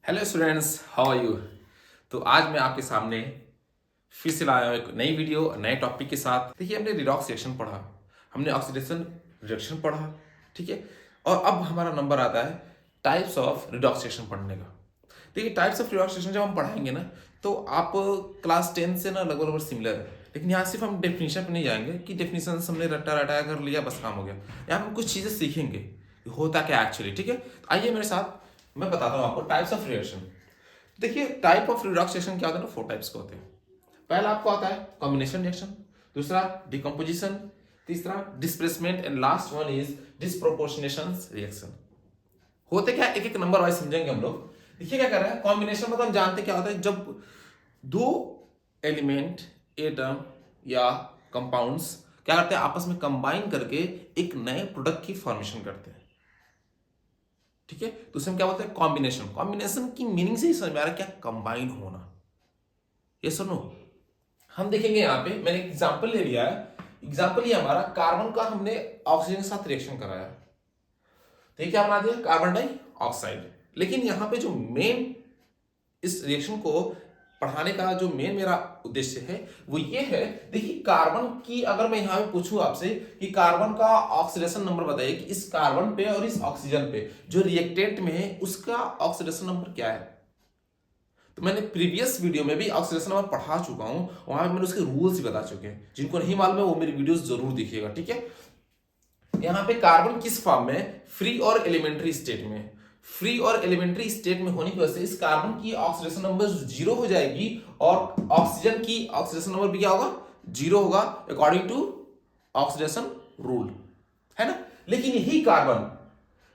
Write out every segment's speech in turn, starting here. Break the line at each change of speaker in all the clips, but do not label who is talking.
Hello students, how are you. तो आज मैं आपके सामने फिर से लाया हूं एक नई वीडियो नए टॉपिक के साथ। देखिए, हमने रिडॉक्स रिएक्शन पढ़ा, हमने ऑक्सीडेशन रिएक्शन पढ़ा, ठीक है। और अब हमारा नंबर आता है टाइप्स ऑफ रिडॉक्स रिएक्शन पढ़ने का। देखिए, टाइप्स ऑफ रिडॉक्स रिएक्शन जब हम पढ़ाएंगे ना, तो आप क्लास 10 से ना लगभग सिमिलर है। लेकिन यहाँ सिर्फ हम डेफिनेशन पे नहीं जाएंगे कि डेफिनेशन हमने रट्टा रटाया कर लिया बस काम हो गया। यहाँ हम कुछ चीज़ें सीखेंगे कि होता क्या एक्चुअली, ठीक है। तो आइए मेरे साथ, मैं बताता हूँ आपको टाइप्स ऑफ रिएक्शन। देखिए, टाइप ऑफ रिडॉक्स रिएक्शन क्या होता है ना, 4 टाइप्स के होते हैं। पहला आपको आता है कॉम्बिनेशन रिएक्शन, दूसरा डिकम्पोजिशन, तीसरा displacement and last one is disproportionation reaction. होते क्या, एक एक नंबर वाइज समझेंगे हम लोग। देखिए क्या कर रहा है, कॉम्बिनेशन मतलब हम जानते क्या होता है, जब दो एलिमेंट, एटम या कंपाउंड्स क्या करते हैं, आपस में कंबाइन करके एक नए प्रोडक्ट की फॉर्मेशन करते हैं, ठीक है। तो उसे हम क्या बोलते हैं, कॉम्बिनेशन। कॉम्बिनेशन की मीनिंग से ही समझ में आ रहा है क्या, कंबाइन होना। ये सुनो, हम देखेंगे यहाँ पे मैंने एग्जांपल ले लिया है। एग्जांपल ये हमारा कार्बन का, हमने ऑक्सीजन के साथ रिएक्शन कराया, तो ये क्या बना दिया, कार्बन डाइऑक्साइड। लेकिन यहाँ पे जो मेन इस रिएक्शन को पढ़ाने का जो मेन मेरा उद्देश्य है वो ये है। देखिए, कार्बन की अगर मैं यहाँ पे पूछूं आपसे कि कार्बन का ऑक्सीडेशन नंबर बताइए कि इस कार्बन पे और इस ऑक्सीजन पे जो रिएक्टेंट में है उसका ऑक्सीडेशन नंबर क्या है, तो मैंने प्रीवियस वीडियो में भी ऑक्सीडेशन नंबर पढ़ा चुका हूं, वहां पे मैंने उसके रूल्स भी बता चुके हैं। जिनको नहीं मालूम है वो मेरी वीडियोस जरूर देखिएगा, ठीक है। यहाँ पे कार्बन किस फॉर्म में, फ्री और एलिमेंट्री स्टेट में। फ्री और एलिमेंट्री स्टेट में होने की वजह से इस कार्बन की ऑक्सीडेशन नंबर 0 हो जाएगी और ऑक्सीजन की ऑक्सीडेशन नंबर भी क्या होगा, 0 होगा, अकॉर्डिंग टू ऑक्सीडेशन रूल, है ना। लेकिन यही कार्बन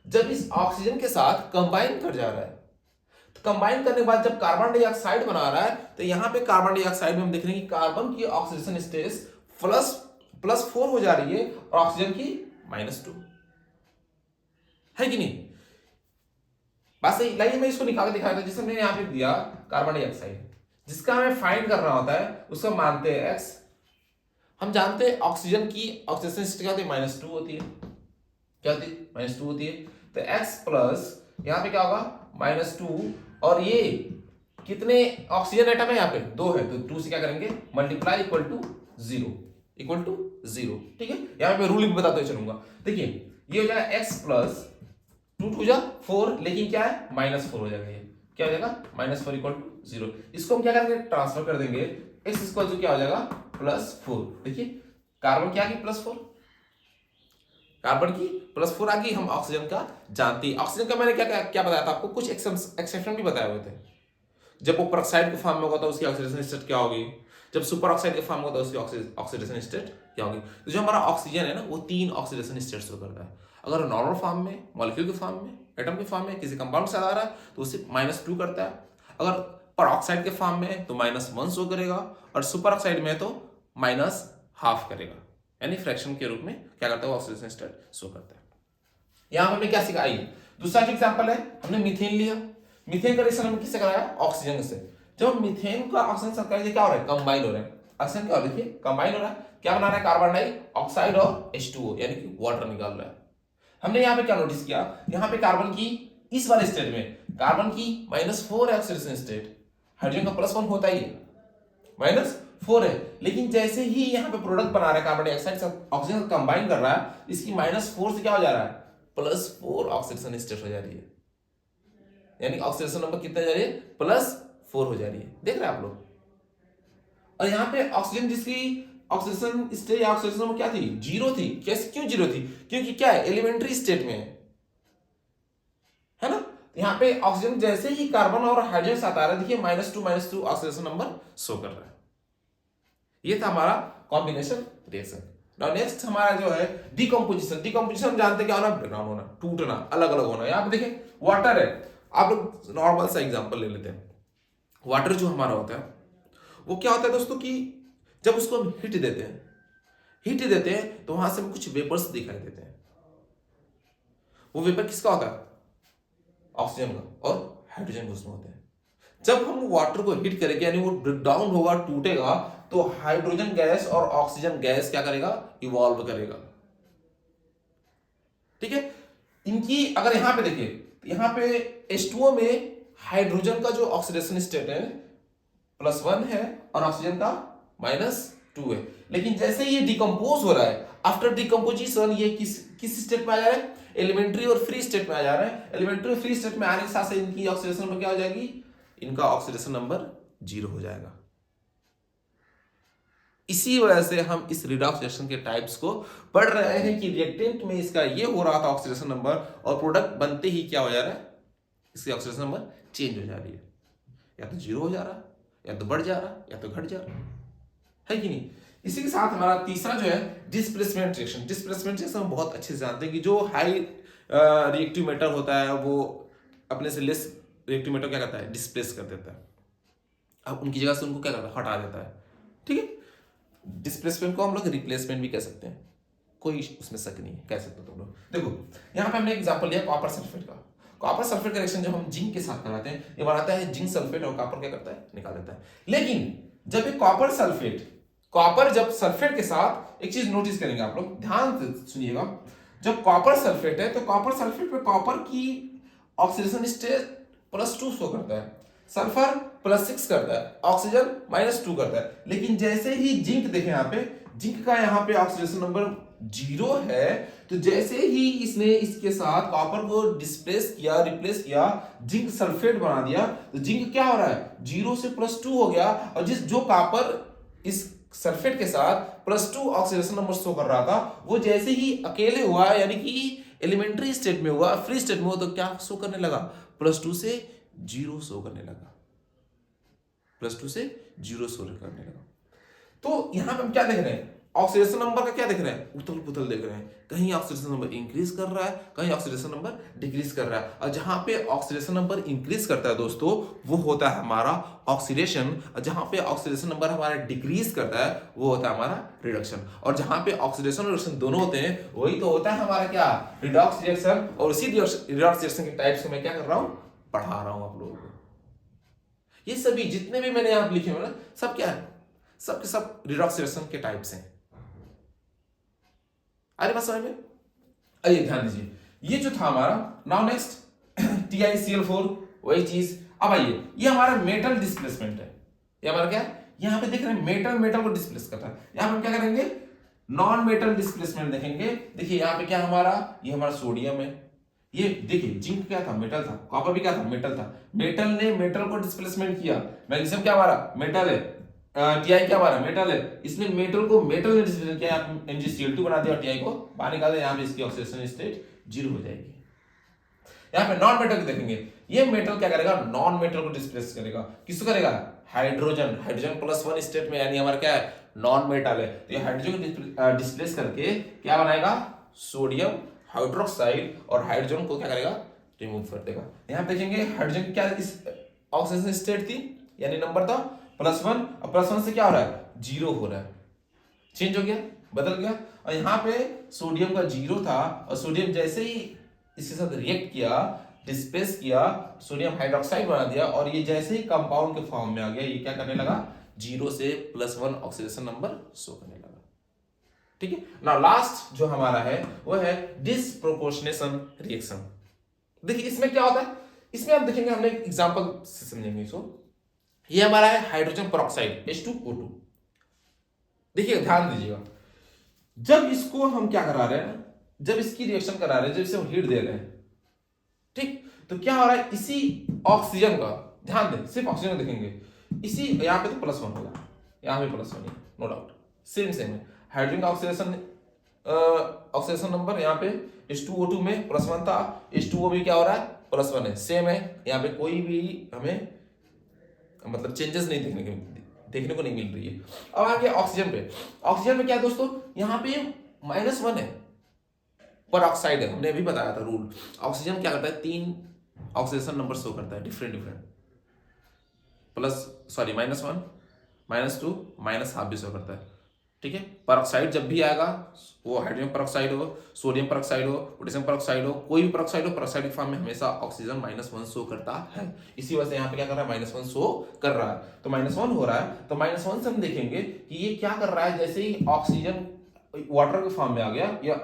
जब इस ऑक्सीजन के साथ कंबाइन कर जा रहा है, तो कंबाइन करने के बाद जब कार्बन डाइऑक्साइड बना रहा है, तो यहां पे कार्बन डाइऑक्साइड में हम देख रहे हैं कि कार्बन की ऑक्सीडेशन स्टेज प्लस प्लस 4 हो जा रही है और ऑक्सीजन की -2, है कि नहीं। बस लाइए मैं इसको निकाल के दिखाया था, जिसमें मैंने यहां पे दिया कार्बन डाइऑक्साइड, जिसका हमें फाइंड करना होता है, उसको मानते हैं एक्स। हम जानते हैं ऑक्सीजन की ऑक्सीडेशन स्टेट क्या होती है, -2 होती है। क्या होती है, -2 होती है। तो एक्स प्लस यहां पे क्या होगा, -2, और ये कितने ऑक्सीजन एटम है, यहाँ पे 2 है, तो 2 से क्या करेंगे, multiply, equal to 0, equal to 0, ठीक है। यहाँ पे रूलिंग बताते चलूंगा। देखिए, ये हो जाएगा x प्लस 2 टू जा 4, लेकिन क्या है, -4 हो जाएगा। ये क्या हो जाएगा, -4 इक्वल टू 0। इसको हम क्या करेंगे, ट्रांसफर कर देंगे, x इक्वल टू क्या हो जाएगा, +4। देखिए, कार्बन क्या की +4, कार्बन की +4 आ गई। हम ऑक्सीजन का जानते हैं, ऑक्सीजन का मैंने क्या क्या, क्या बताया था आपको, कुछ एक्सेप्शन भी बताए हुए थे। जब वो परऑक्साइड के फॉर्म में होगा तो उसकी ऑक्सीडेशन स्टेट क्या होगी, जब सुपर ऑक्साइड के फॉर्म में होगा तो उसकी ऑक्सीडेशन स्टेट क्या होगी। तो जो हमारा ऑक्सीजन है ना, वो 3 ऑक्सीडेशन स्टेट शो करता है। अगर नॉर्मल फॉर्म में, मॉलिक्यूल के फॉर्म में, एटम के फॉर्म में, किसी कंपाउंड से आ रहा है तो उसे -2 करता है। अगर परऑक्साइड के फॉर्म में तो -1 शो करेगा, और सुपर ऑक्साइड में तो -½ करेगा, यानी फ्रैक्शन के रूप में क्या करता है, ऑक्सीडेशन स्टेट शो करता है। यहां हमने क्या सीखा, आइए दूसरा एग्जांपल है, हमने मीथेन लिया। मीथेन का रिएक्शन हमने किससे कराया, ऑक्सीजन से। जब हम मीथेन का ऑक्सीजन से कराएंगे क्या हो रहा है, कंबाइन हो रहा है। ऑक्सीजन क्या हो रहा है, देखिए कंबाइन हो रहा है, क्या बना रहा है, कार्बन डाइऑक्साइड और H2O, यानी कि वाटर निकाल रहा है। हमने यहाँ पे क्या नोटिस किया, यहाँ पे कार्बन की इस वाले स्टेट में कार्बन की -4 है ऑक्सीडेशन स्टेट, हाइड्रोजन का +1 होता ही है, -4 है। लेकिन जैसे ही यहाँ पे प्रोडक्ट बना रहा है, कार्बन डाइऑक्साइड से ऑक्सीजन कंबाइन कर रहा है, इसकी -4 से क्या हो जा रहा है, +4 ऑक्सीडेशन स्टेट हो जा रही है, यानी ऑक्सीडेशन नंबर कितना जा रही है, +4 हो जा रही है। देख रहे हैं आप लोग। और यहाँ पे ऑक्सीजन जिसकी ऑक्सीडेशन स्टेट या ऑक्सीडेशन नंबर क्या थी, 0 थी। कैसे, क्यों 0 थी, क्योंकि क्या है, एलिमेंट्री स्टेट में है ना। यहाँ पे ऑक्सीजन जैसे ही कार्बन और हाइड्रोजन साथ आ रहा है, देखिए -2 ऑक्सीडेशन नंबर शो कर रहा है। ये था हमारा कॉम्बिनेशन रिएक्शन। नाउ नेक्स्ट हमारा जो है डिकम्पोजिशन। डिकम्पोजिशन हम जानते हैं क्या होना, ब्रेकडाउन होना, टूटना, अलग अलग होना। यहाँ पे देखिए वाटर है, आप लोग नॉर्मल सा एग्जांपल ले लेते हैं। वाटर जो हमारा होता है वो क्या होता है दोस्तों, कि जब उसको हम हीट देते हैं तो वहां से हमें कुछ वेपर्स दिखाई देते हैं। वो वेपर किसका होता है, ऑक्सीजन का और हाइड्रोजन के उसमें होते हैं। जब हम वाटर को हीट करेंगे, यानी वो ब्रेकडाउन होगा, टूटेगा, तो हाइड्रोजन गैस और ऑक्सीजन गैस क्या करेगा, इवॉल्व करेगा, ठीक है। इनकी अगर यहां पे देखिए, यहां पे H2O में हाइड्रोजन का जो ऑक्सीडेशन स्टेट है +1 है और ऑक्सीजन का -2 है। लेकिन जैसे ये डिकम्पोज हो रहा है, आफ्टर डिकम्पोजिशन ये किस स्टेट में आ जा रहा है? एलिमेंट्री और फ्री स्टेट में आ जा रहा है। एलिमेंट्री और फ्री स्टेट में आने के साथ से इनकी ऑक्सीडेशन नंबर क्या हो जाएगी? इनका ऑक्सीडेशन नंबर 0 हो जाएगा। इसी वजह से हम इस रिडॉक्स रिएक्शन के टाइप्स को पढ़ रहे हैं कि रिएक्टेंट में इसका ये हो रहा था ऑक्सीडेशन नंबर, और प्रोडक्ट बनते ही क्या हो जा रहा है? इसकी ऑक्सीडेशन नंबर चेंज हो जा रही है, या तो 0 हो जा रहा है, या तो बढ़ जा रहा है, या तो घट जा रहा है कि नहीं? इसी के साथ हमारा तीसरा जो है डिस्प्लेसमेंट रिएक्शन। डिस्प्लेसमेंट रिएक्शन हम बहुत अच्छे से जानते हैं कि जो हाई रिएक्टिव मैटर होता है वो अपने से लेस रिएक्टिव मैटर क्या करता है? डिस्प्लेस कर देता है। अब उनकी जगह से उनको क्या करता है? हटा देता है। ठीक है, डिस्प्लेसमेंट को हम लोग रिप्लेसमेंट भी कह सकते हैं, कोई उसमें शक नहीं है, कह सकते हो तुम लोग। देखो यहाँ पे हमने एग्जांपल लिया कॉपर सल्फेट का। कॉपर सल्फेट का रिएक्शन जब हम जिंक के साथ कराते हैं, ये बनाता है जिंक सल्फेट, और कॉपर क्या करता है? निकाल देता है। लेकिन जब ये कॉपर जब सल्फेट के साथ, एक चीज नोटिस करेंगे आप लोग, ध्यान से सुनिएगा, जब कॉपर सल्फेट है तो कॉपर सल्फेट पे कॉपर की ऑक्सीडेशन स्टेट +2 शो करता है, सल्फर +6 करता है, ऑक्सीजन -2 करता है। लेकिन जैसे ही जिंक देखें यहाँ पे, जिंक का यहाँ पे ऑक्सीडेशन नंबर 0 है, तो जैसे ही इसने इसके साथ कॉपर को डिस्प्लेस किया, रिप्लेस किया, जिंक सल्फेट बना दिया, तो जिंक क्या हो रहा है? 0 से +2 हो गया। और जो कॉपर इस सल्फेट के साथ +2 ऑक्सीडेशन नंबर शो कर रहा था, वो जैसे ही अकेले हुआ, यानी कि एलिमेंट्री स्टेट में हुआ, फ्री स्टेट में हुआ, तो क्या शो करने लगा? +2 से 0 शो करने लगा, +2 से 0 शो करने लगा। तो यहां पे हम क्या देख रहे हैं? ऑक्सीडेशन नंबर का क्या देख रहे हैं? उथल पुथल देख रहे हैं। कहीं ऑक्सीडेशन नंबर इंक्रीज कर रहा है, कहीं ऑक्सीडेशन नंबर डिक्रीज कर रहा है। और जहां पे ऑक्सीडेशन नंबर इंक्रीज करता है दोस्तों, वो होता है हमारा ऑक्सीडेशन, और जहां पे ऑक्सीडेशन नंबर हमारा डिक्रीज करता है, वो होता है हमारा रिडक्शन। और जहां पे ऑक्सीडेशन और रिडक्शन दोनों होते हैं, वही तो होता है हमारा क्या? Redox reaction. और उसी रिडॉक्स रिएक्शन के टाइप्स को मैं क्या कर रहा हूं? पढ़ा रहा हूं आप लोगों को। ये सभी जितने भी मैंने यहां लिखे हुए ना, सब क्या है? सब के सब रिडॉक्स रिएक्शन के टाइप्स हैं। अरे बात समझ में? आइए ध्यान दीजिए, ये जो था हमारा, नाउ नेक्स्ट TiCl4, वही चीज। अब आइए, ये हमारा मेटल डिस्प्लेसमेंट है। ये हमारा क्या है? यहां पे देख रहे हैं मेटल मेटल को डिस्प्लेस करता है। यहां पे हम क्या करेंगे? नॉन मेटल डिस्प्लेसमेंट देखेंगे। देखिए यहां पे क्या हमारा, ये हमारा सोडियम है। ये देखिए जिंक क्या था? मेटल था। कॉपर भी क्या था? मेटल था। मेटल ने मेटल को डिस्प्लेसमेंट किया। मैग्नीशियम क्या हमारा? मेटल है। Ti क्या हमारा? मेटल है। इसने मेटल को मेटल ने डिस्प्लेस किया, MgCl2 बना दिया और Ti को बाहर निकाल दिया। यहाँ पे इसकी ऑक्सीडेशन स्टेट 0 हो जाएगी। यहाँ पे नॉन मेटल देखेंगे, ये मेटल क्या करेगा? नॉन मेटल को डिस्प्लेस करेगा। किसको करेगा? हाइड्रोजन। हाइड्रोजन +1 स्टेट में, यानी हमारा क्या है? नॉन मेटल है। तो ये हाइड्रोजन को डिस्प्लेस करके क्या बनाएगा? सोडियम हाइड्रोक्साइड, और हाइड्रोजन को क्या करेगा? रिमूव कर देगा। यहाँ देखेंगे हाइड्रोजन की क्या इस ऑक्सीडेशन स्टेट थी, यानी नंबर था +1, और +1 से क्या हो रहा है? 0 हो रहा है, चेंज हो गया, बदल गया। और यहाँ पे सोडियम का 0 था, और सोडियम जैसे ही इसके साथ रिएक्ट किया, डिस्प्लेस किया, सोडियम हाइड्रोक्साइड बना दिया, और ये जैसे ही कंपाउंड के फॉर्म में आ गया, ये क्या करने लगा? 0 से +1 ऑक्सीडेशन नंबर शो करने लगा। ठीक है, नाउ लास्ट जो हमारा है वो है डिसप्रोपोर्शनेशन रिएक्शन। देखिए इसमें क्या होता है, इसमें आप देखेंगे, हमने एग्जांपल से समझेंगे इसको। ये हमारा है हाइड्रोजन पेरोक्साइड H2O2। देखिए ध्यान दीजिएगा, जब इसको हम क्या करा रहे हैं, जब इसकी रिएक्शन करा रहे हैं, जब इसे हम हीट दे रहे हैं, ठीक, तो क्या हो रहा है? इसी ऑक्सीजन का ध्यान दें, सिर्फ ऑक्सीजन देखेंगे, इसी यहाँ पे तो +1 होगा, यहाँ पे +1 है, नो डाउट, सेम है। हाइड्रोजन का ऑक्सीडेशन नंबर यहाँ पे H2O2 में +1 था, H2O भी क्या हो रहा है? +1 है, सेम है। यहाँ पे कोई भी हमें मतलब चेंजेस नहीं देखने को नहीं मिल रही है। अब आ गया ऑक्सीजन पे। ऑक्सीजन में क्या है दोस्तों? यहाँ पे -1 है, पर ऑक्साइड है। हमने अभी बताया था रूल। ऑक्सीजन क्या करता है? 3 ऑक्सीडेशन नंबर शो करता है, डिफरेंट -1, -2, -1/2 भी शो करता है। ठीक है, परऑक्साइड जब भी आएगा, वो हाइड्रोजन परऑक्साइड हो, सोडियम परऑक्साइड हो, पोटेशियम परऑक्साइड हो, कोई भी परऑक्साइड हो, परऑक्साइड के फॉर्म में हमेशा ऑक्सीजन -1 शो करता है। इसी वजह से यहाँ पे क्या कर रहा है? -1 शो कर रहा है। तो -1 हो रहा है, तो -1 से हम देखेंगे कि ये क्या कर रहा है। जैसे ही ऑक्सीजन वाटर के फॉर्म में आ गया, या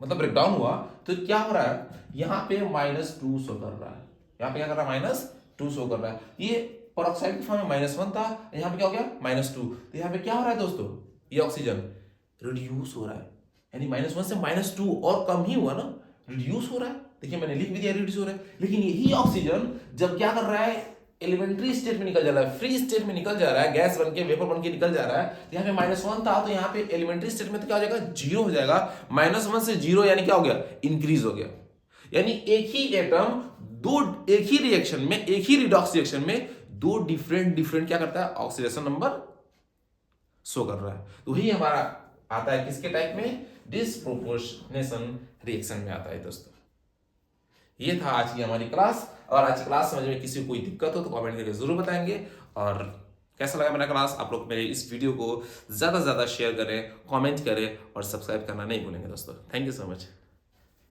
मतलब ब्रेकडाउन हुआ, तो क्या हो रहा है? यहाँ पे -2 शो कर रहा है। यहाँ पे क्या कर रहा है? -2 शो कर रहा है। ये पेरोक्साइड की फॉर्म में -1 था, यहाँ पे क्या हो गया -2। तो यहाँ पे क्या हो रहा है दोस्तों, ये ऑक्सीजन रिड्यूस हो रहा है, यानी -1 से -2 और कम ही हुआ ना, रिड्यूस हो रहा है। देखिए मैंने लिख भी दिया रिड्यूस हो रहा है, लेकिन यही ऑक्सीजन जब क्या कर रहा है, एलिमेंट्री स्टेट में निकल जा रहा है, फ्री स्टेट में निकल जा रहा है, गैस बन के वेपर बन के निकल जा रहा है। तो यहाँ पे -1 था, तो यहाँ पे एलिमेंट्री स्टेट में तो क्या हो जाएगा, 0 हो जाएगा। -1 से 0 यानी क्या हो गया, इंक्रीज हो गया। यानी एक ही एटम एक ही रिएक्शन में, एक ही रिडॉक्स रिएक्शन में दो डिफरेंट क्या करता है, ऑक्सीडेशन नंबर शो कर रहा है। तो वही हमारा आता है किसके टाइप में, डिसप्रोपोर्शनेशन रिएक्शन में आता है दोस्तों। ये था आज की हमारी क्लास, और आज की क्लास समझ में किसी को कोई दिक्कत हो तो कमेंट करके जरूर बताएंगे। और कैसा लगा मेरा क्लास, आप लोग मेरे इस वीडियो को ज्यादा से ज्यादा शेयर करें, कमेंट करें और सब्सक्राइब करना नहीं भूलेंगे दोस्तों। Thank you so much.